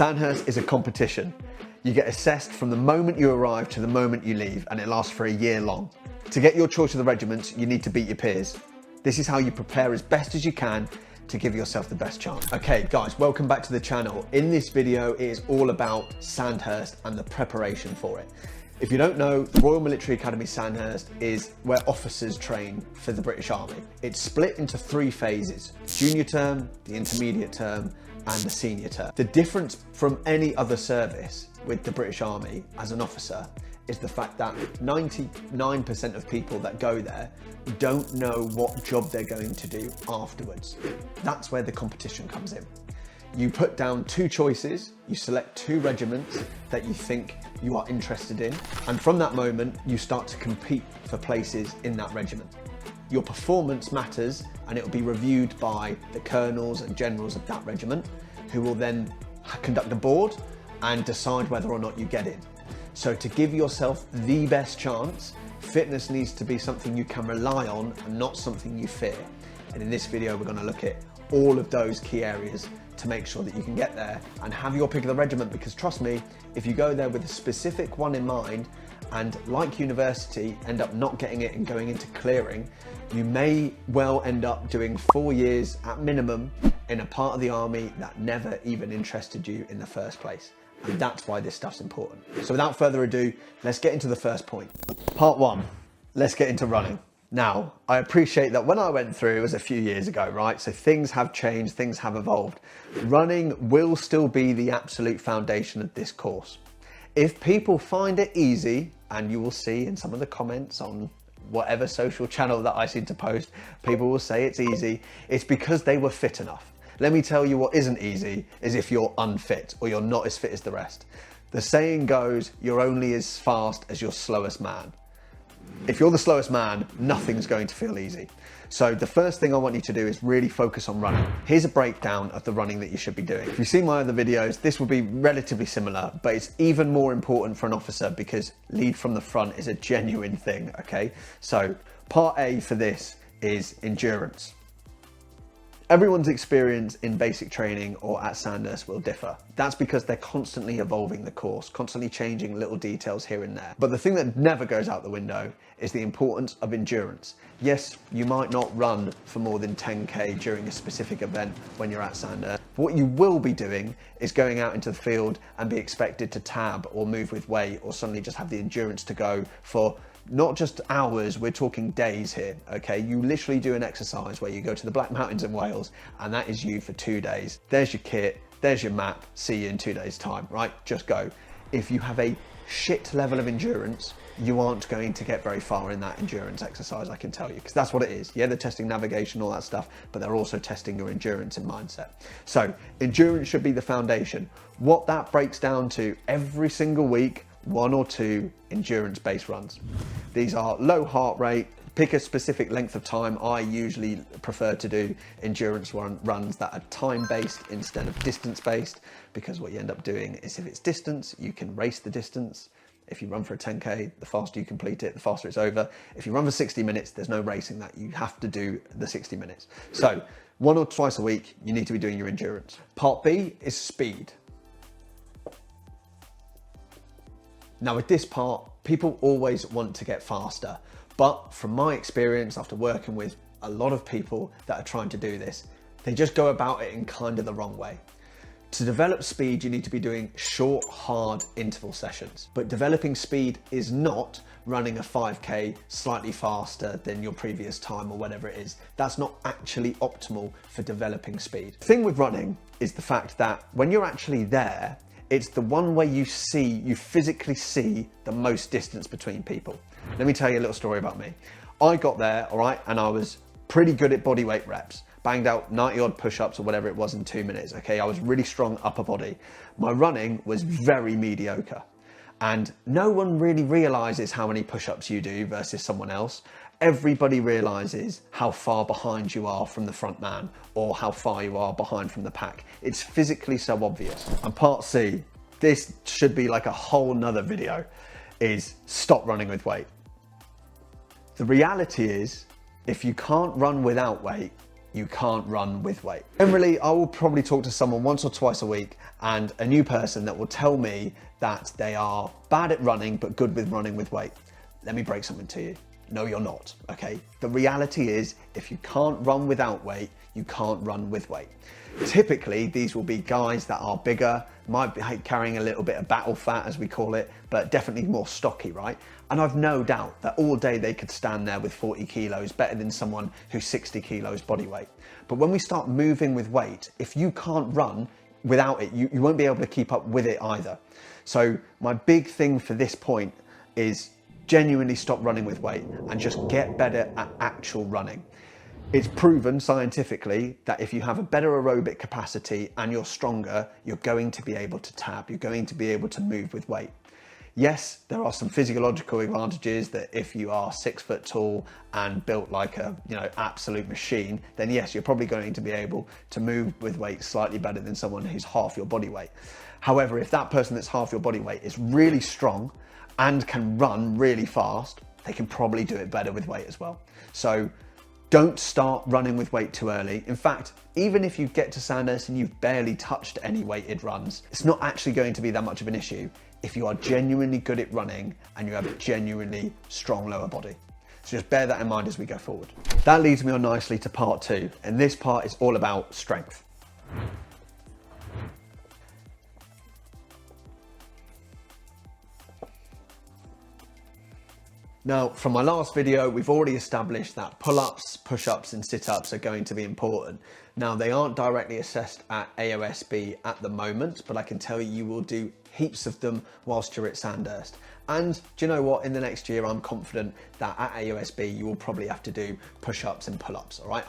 Sandhurst is a competition. You get assessed from the moment you arrive to the moment you leave, and it lasts for a year long. To get your choice of the regiments, you need to beat your peers. This is how you prepare as best as you can to give yourself the best chance. Okay guys, welcome back to the channel. In this video, it is all about Sandhurst and the preparation for it. If you don't know, the Royal Military Academy Sandhurst is where officers train for the British Army. It's split into 3 phases: junior term, the intermediate term, and the senior term. The difference from any other service with the British Army as an officer is the fact that 99% of people that go there don't know what job they're going to do afterwards. That's where the competition comes in. You put down 2 choices, you select 2 regiments that you think you are interested in, and from that moment you start to compete for places in that regiment. Your performance matters, and it will be reviewed by the colonels and generals of that regiment, who will then conduct a board and decide whether or not you get in. So to give yourself the best chance, fitness needs to be something you can rely on and not something you fear. And in this video, we're going to look at all of those key areas to make sure that you can get there and have your pick of the regiment, because trust me, if you go there with a specific one in mind and, like university, end up not getting it and going into clearing, you may well end up doing 4 years at minimum in a part of the army that never even interested you in the first place. And that's why this stuff's important. So without further ado, let's get into the first point. Part 1, let's get into running. Now, I appreciate that when I went through, it was a few years ago, right? So things have changed, things have evolved. Running will still be the absolute foundation of this course. If people find it easy, and you will see in some of the comments on whatever social channel that I seem to post, people will say it's easy, it's because they were fit enough. Let me tell you what isn't easy is if you're unfit or you're not as fit as the rest. The saying goes, you're only as fast as your slowest man. If you're the slowest man, nothing's going to feel easy. So the first thing I want you to do is really focus on running. Here's a breakdown of the running that you should be doing. If you've seen my other videos, this will be relatively similar, but it's even more important for an officer because lead from the front is a genuine thing, okay? So part A for this is endurance. Everyone's experience in basic training or at Sandhurst will differ. That's because they're constantly evolving the course, constantly changing little details here and there. But the thing that never goes out the window is the importance of endurance. Yes, you might not run for more than 10K during a specific event when you're at Sandhurst. What you will be doing is going out into the field and be expected to tab or move with weight or suddenly just have the endurance to go for not just hours, we're talking days here, okay? You literally do an exercise where you go to the Black Mountains in Wales, and that is you for 2 days. There's your kit, there's your map, see you in 2 days' time, right? Just go. If you have a shit level of endurance, you aren't going to get very far in that endurance exercise, I can tell you, because that's what it is. Yeah, they're testing navigation, all that stuff, but they're also testing your endurance and mindset. So endurance should be the foundation. What that breaks down to every single week, 1 or 2 endurance-based runs. These are low heart rate, pick a specific length of time. I usually prefer to do endurance runs that are time-based instead of distance-based, because what you end up doing is if it's distance, you can race the distance. If you run for a 10K, the faster you complete it, the faster it's over. If you run for 60 minutes, there's no racing that. You have to do the 60 minutes. So 1 or twice a week, you need to be doing your endurance. Part B is speed. Now with this part, people always want to get faster, but from my experience after working with a lot of people that are trying to do this, they just go about it in kind of the wrong way. To develop speed, you need to be doing short, hard interval sessions, but developing speed is not running a 5K slightly faster than your previous time or whatever it is. That's not actually optimal for developing speed. The thing with running is the fact that when you're actually there, it's the one way you physically see the most distance between people. Let me tell you a little story about me. I got there, all right, and I was pretty good at body weight reps. Banged out 90 odd push-ups or whatever it was in 2 minutes, okay? I was really strong upper body. My running was very mediocre. And no one really realizes how many push-ups you do versus someone else. Everybody realizes how far behind you are from the front man or how far you are behind from the pack. It's physically so obvious. And part C, this should be like a whole nother video, is stop running with weight. The reality is, if you can't run without weight, you can't run with weight. Generally, I will probably talk to someone once or twice a week, and a new person that will tell me that they are bad at running but good with running with weight. Let me break something to you. No, you're not, okay? The reality is, if you can't run without weight, you can't run with weight. Typically, these will be guys that are bigger, might be carrying a little bit of battle fat, as we call it, but definitely more stocky, right? And I've no doubt that all day they could stand there with 40 kilos, better than someone who's 60 kilos body weight. But when we start moving with weight, if you can't run without it, you won't be able to keep up with it either. So my big thing for this point is genuinely stop running with weight and just get better at actual running. It's proven scientifically that if you have a better aerobic capacity and you're stronger, you're going to be able to tab, you're going to be able to move with weight. Yes, there are some physiological advantages that if you are 6 foot tall and built like a absolute machine, then yes, you're probably going to be able to move with weight slightly better than someone who's half your body weight. However, if that person that's half your body weight is really strong and can run really fast, they can probably do it better with weight as well. So don't start running with weight too early. In fact, even if you get to Sandhurst and you've barely touched any weighted runs, it's not actually going to be that much of an issue if you are genuinely good at running and you have a genuinely strong lower body. So just bear that in mind as we go forward. That leads me on nicely to part 2, and this part is all about strength. Now, from my last video, we've already established that pull-ups, push-ups and sit-ups are going to be important. Now, they aren't directly assessed at AOSB at the moment, but I can tell you will do heaps of them whilst you're at Sandhurst. And do you know what? In the next year, I'm confident that at AOSB, you will probably have to do push-ups and pull-ups, all right?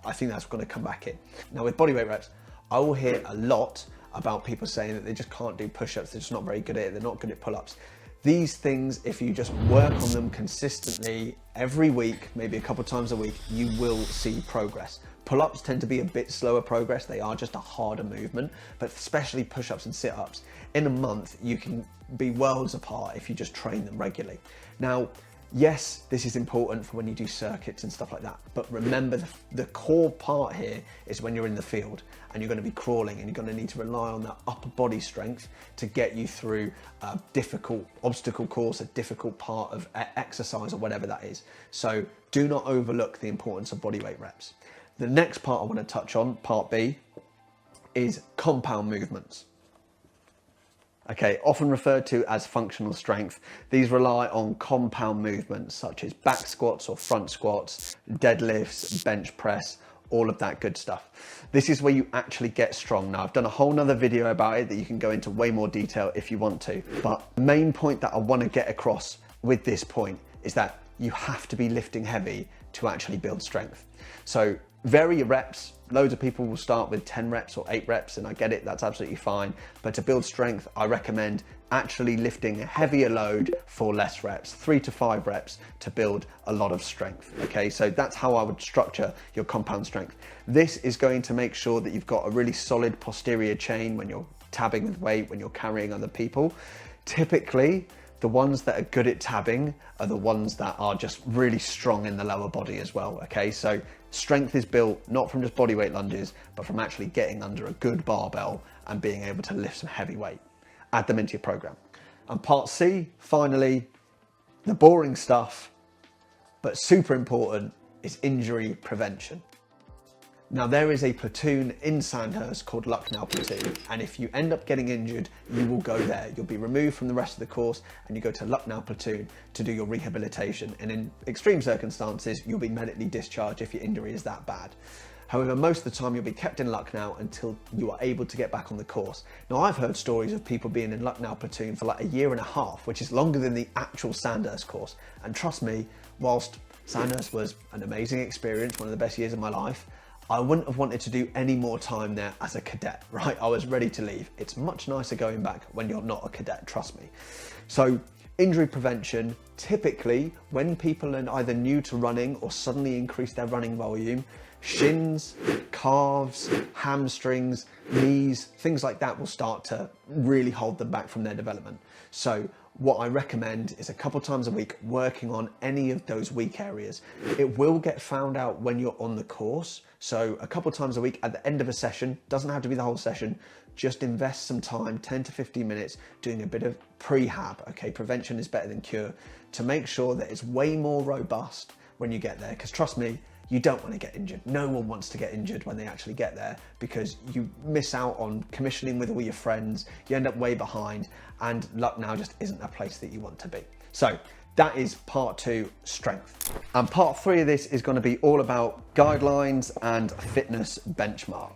I think that's going to come back in. Now, with bodyweight reps, I will hear a lot about people saying that they just can't do push-ups, they're just not very good at it, they're not good at pull-ups. These things, if you just work on them consistently every week, maybe a couple of times a week, you will see progress. Pull-ups tend to be a bit slower progress. They are just a harder movement, but especially push-ups and sit-ups, in a month, you can be worlds apart if you just train them regularly. Now, yes, this is important for when you do circuits and stuff like that, but remember the core part here is when you're in the field and you're going to be crawling and you're going to need to rely on that upper body strength to get you through a difficult obstacle course, a difficult part of exercise or whatever that is. So do not overlook the importance of bodyweight reps. The next part I want to touch on, part B, is compound movements. Okay, often referred to as functional strength. These rely on compound movements such as back squats or front squats, deadlifts, bench press, all of that good stuff. This is where you actually get strong. Now, I've done a whole nother video about it that you can go into way more detail if you want to. But the main point that I want to get across with this point is that you have to be lifting heavy to actually build strength. So vary your reps. Loads of people will start with 10 reps or 8 reps, and I get it, that's absolutely fine. But to build strength, I recommend actually lifting a heavier load for less reps, 3 to 5 reps to build a lot of strength. Okay, so that's how I would structure your compound strength. This is going to make sure that you've got a really solid posterior chain when you're tabbing with weight, when you're carrying other people. Typically, the ones that are good at tabbing are the ones that are just really strong in the lower body as well, okay? So strength is built not from just bodyweight lunges, but from actually getting under a good barbell and being able to lift some heavy weight. Add them into your program. And part C, finally, the boring stuff, but super important, is injury prevention. Now, there is a platoon in Sandhurst called Lucknow Platoon, and if you end up getting injured, you will go there. You'll be removed from the rest of the course and you go to Lucknow Platoon to do your rehabilitation. And in extreme circumstances, you'll be medically discharged if your injury is that bad. However, most of the time you'll be kept in Lucknow until you are able to get back on the course. Now, I've heard stories of people being in Lucknow Platoon for like a year and a half, which is longer than the actual Sandhurst course. And trust me, whilst Sandhurst was an amazing experience, one of the best years of my life, I wouldn't have wanted to do any more time there as a cadet, right? I was ready to leave. It's much nicer going back when you're not a cadet, trust me. So Injury prevention, typically when people are either new to running or suddenly increase their running volume, shins, calves, hamstrings, knees, things like that will start to really hold them back from their development. So what I recommend is a couple times a week working on any of those weak areas. It will get found out when you're on the course. So a couple times a week at the end of a session, doesn't have to be the whole session, just invest some time, 10 to 15 minutes, doing a bit of prehab, okay? Prevention is better than cure, to make sure that it's way more robust when you get there. Because trust me, you don't want to get injured. No one wants to get injured when they actually get there, because you miss out on commissioning with all your friends, you end up way behind, and Lucknow just isn't a place that you want to be. So that is part 2, strength. And part 3 of this is going to be all about guidelines and fitness benchmark.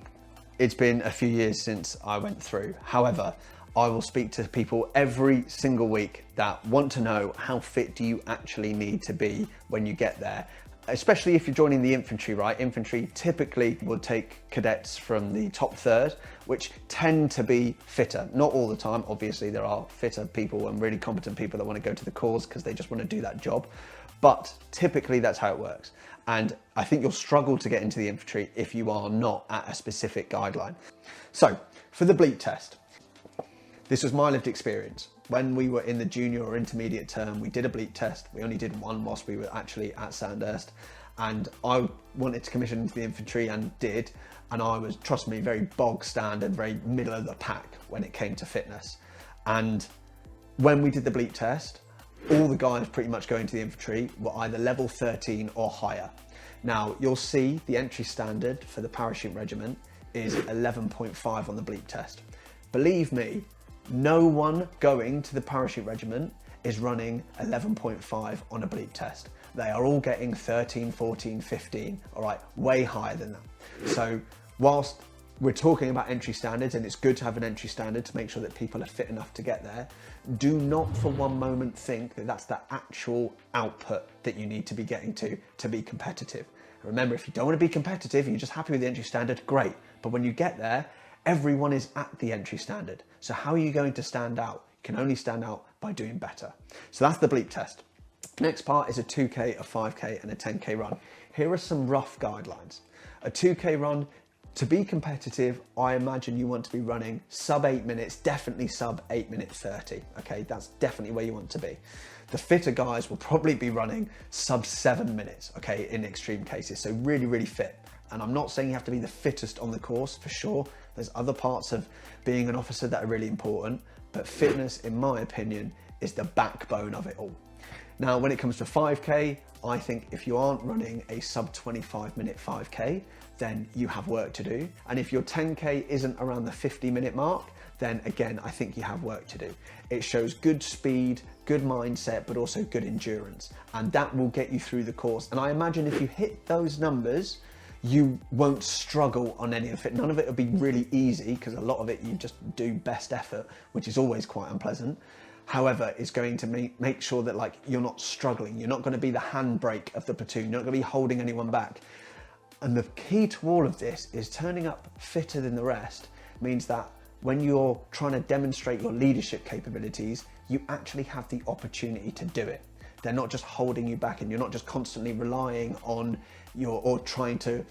It's been a few years since I went through. However, I will speak to people every single week that want to know how fit do you actually need to be when you get there. Especially if you're joining the infantry, right? Infantry typically will take cadets from the top third, which tend to be fitter. Not all the time, obviously there are fitter people and really competent people that want to go to the cause because they just want to do that job. But typically that's how it works. And I think you'll struggle to get into the infantry if you are not at a specific guideline. So for the Bleet test, this was my lived experience. When we were in the junior or intermediate term, we did a Bleet test. We only did one whilst we were actually at Sandhurst. And I wanted to commission into the infantry and did. And I was, trust me, very bog standard, very middle of the pack when it came to fitness. And when we did the Bleet test, all the guys pretty much going to the infantry were either level 13 or higher. Now, you'll see the entry standard for the parachute regiment is 11.5 on the Bleet test. Believe me, no one going to the parachute regiment is running 11.5 on a Bleet test. They are all getting 13, 14, 15, all right, way higher than that. So whilst we're talking about entry standards, and it's good to have an entry standard to make sure that people are fit enough to get there, do not for one moment think that that's the actual output that you need to be getting to be competitive. Remember, if you don't want to be competitive, you're just happy with the entry standard, great. But when you get there, everyone is at the entry standard. So how are you going to stand out? You can only stand out by doing better. So that's the Bleet test. Next part is a 2K, a 5K, and a 10K run. Here are some rough guidelines. A 2K run, to be competitive, I imagine you want to be running sub 8 minutes, definitely sub 8 minute 30. Okay, that's definitely where you want to be. The fitter guys will probably be running sub 7 minutes, okay, in extreme cases. So really, really fit. And I'm not saying you have to be the fittest on the course, for sure. There's other parts of being an officer that are really important, but fitness, in my opinion, is the backbone of it all. Now, when it comes to 5K, I think if you aren't running a sub 25 minute 5K, then you have work to do. And if your 10K isn't around the 50-minute mark, then again, I think you have work to do. It shows good speed, good mindset, but also good endurance. And that will get you through the course. And I imagine if you hit those numbers, you won't struggle on any of it. None of it will be really easy, because a lot of it you just do best effort, which is always quite unpleasant. However, it's going to make sure that like you're not struggling. You're not going to be the handbrake of the platoon. You're not going to be holding anyone back. And the key to all of this is turning up fitter than the rest means that when you're trying to demonstrate your leadership capabilities, you actually have the opportunity to do it. They're not just holding you back, and you're not just constantly relying on or trying to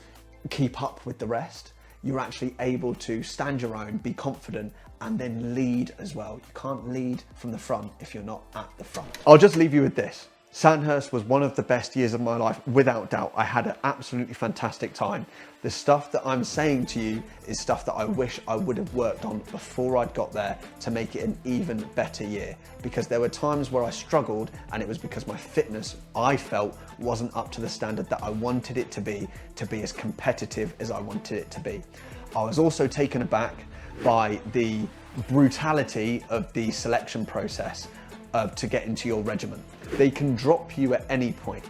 keep up with the rest. You're actually able to stand your own, be confident, and then lead as well. You can't lead from the front if you're not at the front. I'll just leave you with this. Sandhurst was one of the best years of my life, without doubt. I had an absolutely fantastic time. The stuff that I'm saying to you is stuff that I wish I would have worked on before I'd got there to make it an even better year. Because there were times where I struggled, and it was because my fitness, I felt, wasn't up to the standard that I wanted it to be as competitive as I wanted it to be. I was also taken aback by the brutality of the selection process to get into your regiment. They can drop you at any point.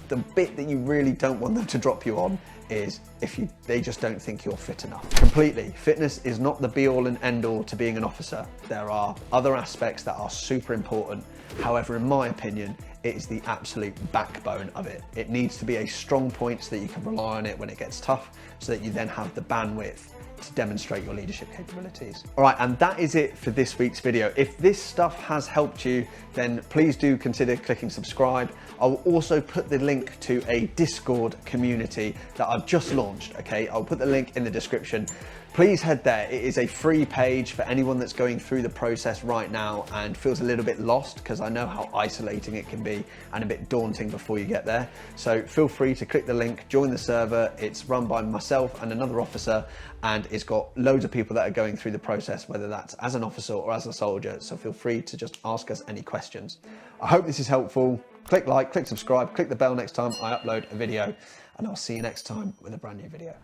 The bit that you really don't want them to drop you on is if they just don't think you're fit enough. Completely. Fitness is not the be all and end all to being an officer. There are other aspects that are super important. However, in my opinion, it is the absolute backbone of it. It needs to be a strong point so that you can rely on it when it gets tough, so that you then have the bandwidth to demonstrate your leadership capabilities. All right, and that is it for this week's video. If this stuff has helped you, then please do consider clicking subscribe. I'll also put the link to a Discord community that I've just launched, okay? I'll put the link in the description. Please head there. It is a free page for anyone that's going through the process right now and feels a little bit lost, because I know how isolating it can be and a bit daunting before you get there. So feel free to click the link, join the server. It's run by myself and another officer, and it's got loads of people that are going through the process, whether that's as an officer or as a soldier. So feel free to just ask us any questions. I hope this is helpful. Click like, click subscribe, click the bell next time I upload a video, and I'll see you next time with a brand new video.